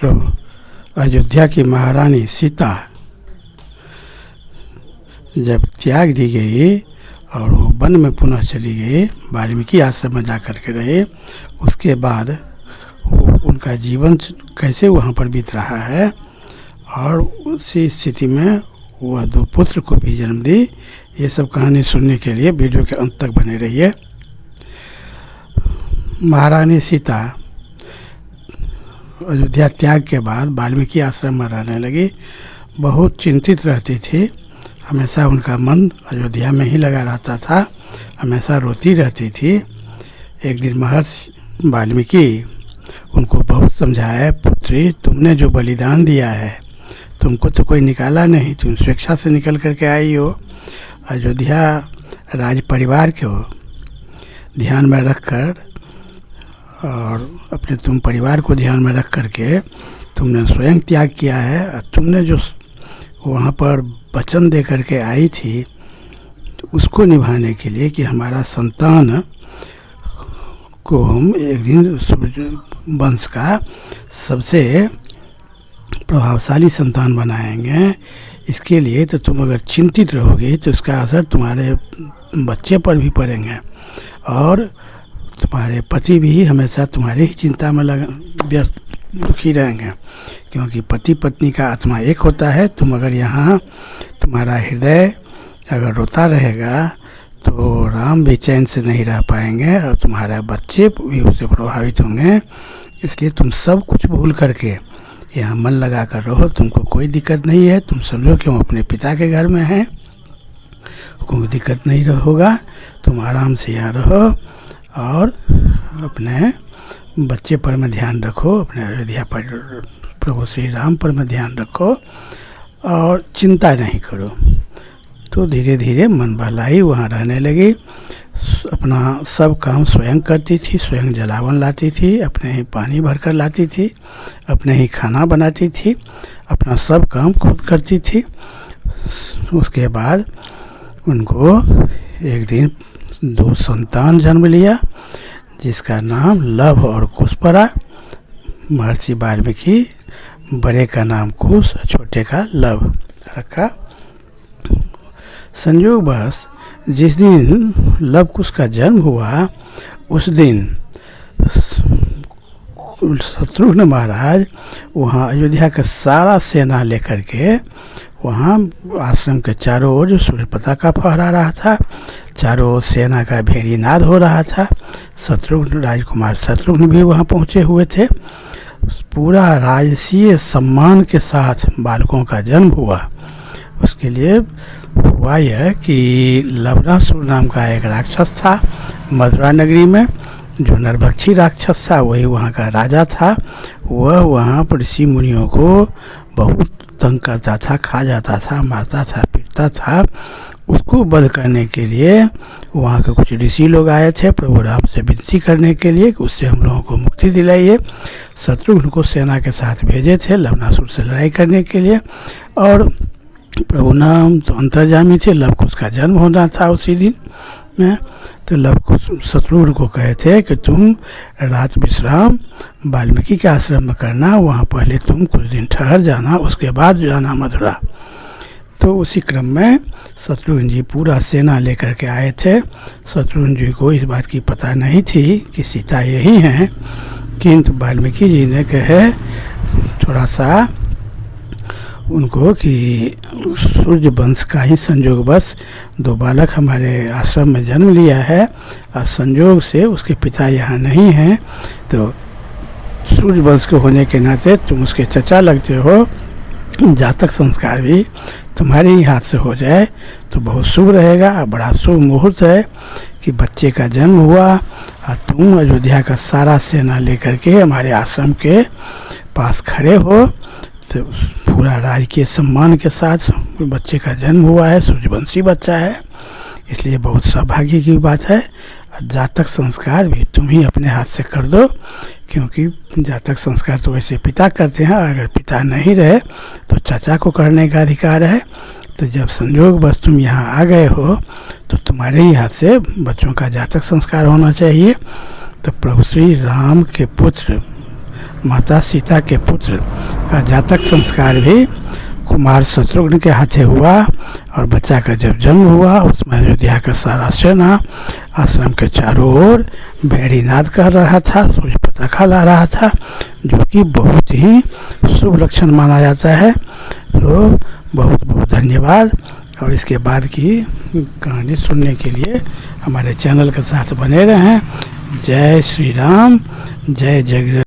मित्रों, अयोध्या की महारानी सीता जब त्याग दी गई और वो वन में पुनः चली गई, वाल्मीकि आश्रम में जा कर के रहे, उसके बाद उनका जीवन कैसे वहाँ पर बीत रहा है और उसी स्थिति में वह 2 पुत्र को भी जन्म दी। ये सब कहानी सुनने के लिए वीडियो के अंत तक बने रहिए। महारानी सीता अयोध्या त्याग के बाद वाल्मीकि आश्रम में रहने लगी। बहुत चिंतित रहती थी, हमेशा उनका मन अयोध्या में ही लगा रहता था, हमेशा रोती रहती थी। एक दिन महर्षि वाल्मीकि उनको बहुत समझाया, पुत्री तुमने जो बलिदान दिया है, तुमको तो कोई निकाला नहीं, तुम स्वेच्छा से निकल करके आई हो। अयोध्या राज परिवार को ध्यान में रख कर और अपने तुम परिवार को ध्यान में रख करके तुमने स्वयं त्याग किया है। तुमने जो वहाँ पर वचन दे करके आई थी, तो उसको निभाने के लिए कि हमारा संतान को हम एक दिन सूर्य वंश का सबसे प्रभावशाली संतान बनाएंगे, इसके लिए तो तुम अगर चिंतित रहोगे तो इसका असर तुम्हारे बच्चे पर भी पड़ेंगे और तुम्हारे पति भी हमेशा तुम्हारी ही चिंता में व्यस्त दुखी रहेंगे, क्योंकि पति पत्नी का आत्मा एक होता है। तुम अगर यहाँ तुम्हारा हृदय अगर रोता रहेगा तो राम भी चैन से नहीं रह पाएंगे और तुम्हारे बच्चे भी उससे प्रभावित होंगे। इसलिए तुम सब कुछ भूल करके यहाँ मन लगा कर रहो, तुमको कोई दिक्कत नहीं है। तुम समझो कि हम अपने पिता के घर में हैं, कोई दिक्कत नहीं होगा, तुम आराम से यहाँ रहो और अपने बच्चे पर में ध्यान रखो, अपने अयोध्या पर प्रभु श्री राम पर में ध्यान रखो और चिंता नहीं करो। तो धीरे धीरे मन बहलाई वहाँ रहने लगी। अपना सब काम स्वयं करती थी, स्वयं जलावन लाती थी, अपने ही पानी भर कर लाती थी, अपने ही खाना बनाती थी, अपना सब काम खुद करती थी। उसके बाद उनको एक दिन 2 संतान जन्म लिया, जिसका नाम लव और कुश पड़ा। महर्षि वाल्मीकि बड़े का नाम कुश, छोटे का लव रखा। संयोगवश जिस दिन लव कुश का जन्म हुआ, उस दिन शत्रुघ्न महाराज वहाँ अयोध्या का सारा सेना लेकर के वहाँ आश्रम के चारों ओर जो सूर्य पताका फहरा रहा था, चारों ओर सेना का भेरी नाद हो रहा था। शत्रुघ्न राजकुमार शत्रुघ्न भी वहाँ पहुँचे हुए थे। पूरा राजसीय सम्मान के साथ बालकों का जन्म हुआ। उसके लिए हुआ यह कि लवणासुर नाम का एक राक्षस था मथुरा नगरी में, जो नरभक्षी राक्षस था, वही वहाँ का राजा था। वह वहाँ पर ऋषि मुनियों को बहुत तंग करता था, खा जाता था, मारता था, पीटता था। उसको वध करने के लिए वहाँ के कुछ ऋषि लोग आए थे प्रभु राम से विनती करने के लिए कि उससे हम लोगों को मुक्ति दिलाइए। शत्रुघ्न को सेना के साथ भेजे थे लवणासुर से लड़ाई करने के लिए, और प्रभु नाम तो अंतर्जामी थे। लव कुश का जन्म होना था उसी दिन में, तो लव कुश शत्रुघ्न को कहे थे कि तुम रात विश्राम वाल्मीकि के आश्रम में करना, वहाँ पहले तुम कुछ दिन ठहर जाना, उसके बाद जाना मथुरा। तो उसी क्रम में शत्रुघ्न जी पूरा सेना लेकर के आए थे। शत्रुघ्न जी को इस बात की पता नहीं थी कि सीता यही हैं, किंतु वाल्मीकि जी ने कहे थोड़ा सा उनको कि सूर्य वंश का ही संयोगवश 2 बालक हमारे आश्रम में जन्म लिया है और संयोग से उसके पिता यहाँ नहीं हैं, तो सूर्य वंश के होने के नाते तुम उसके चचा लगते हो, जातक संस्कार भी तुम्हारे ही हाथ से हो जाए तो बहुत शुभ रहेगा। बड़ा शुभ मुहूर्त है कि बच्चे का जन्म हुआ और तुम अयोध्या का सारा सेना लेकर के हमारे आश्रम के पास खड़े हो। तो पूरा राज के सम्मान के साथ बच्चे का जन्म हुआ है, सूर्यवंशी बच्चा है, इसलिए बहुत सौभाग्य की बात है। जातक संस्कार भी तुम ही अपने हाथ से कर दो, क्योंकि जातक संस्कार तो वैसे पिता करते हैं, अगर पिता नहीं रहे तो चाचा को करने का अधिकार है। तो जब संयोग बस तुम यहाँ आ गए हो तो तुम्हारे ही हाथ से बच्चों का जातक संस्कार होना चाहिए। तो प्रभु श्री राम के पुत्र माता सीता के पुत्र का जातक संस्कार भी कुमार शत्रुघ्न के हाथे हुआ और बच्चा का जब जन्म हुआ उसमें अयोध्या का सारा सेना आश्रम के चारों ओर भेड़ी नाद कर रहा था, सूर्य पताका ला रहा था, जो कि बहुत ही शुभ लक्षण माना जाता है। तो बहुत बहुत धन्यवाद। और इसके बाद की कहानी सुनने के लिए हमारे चैनल के साथ बने रहें। जय श्री राम, जय जगन्नाथ।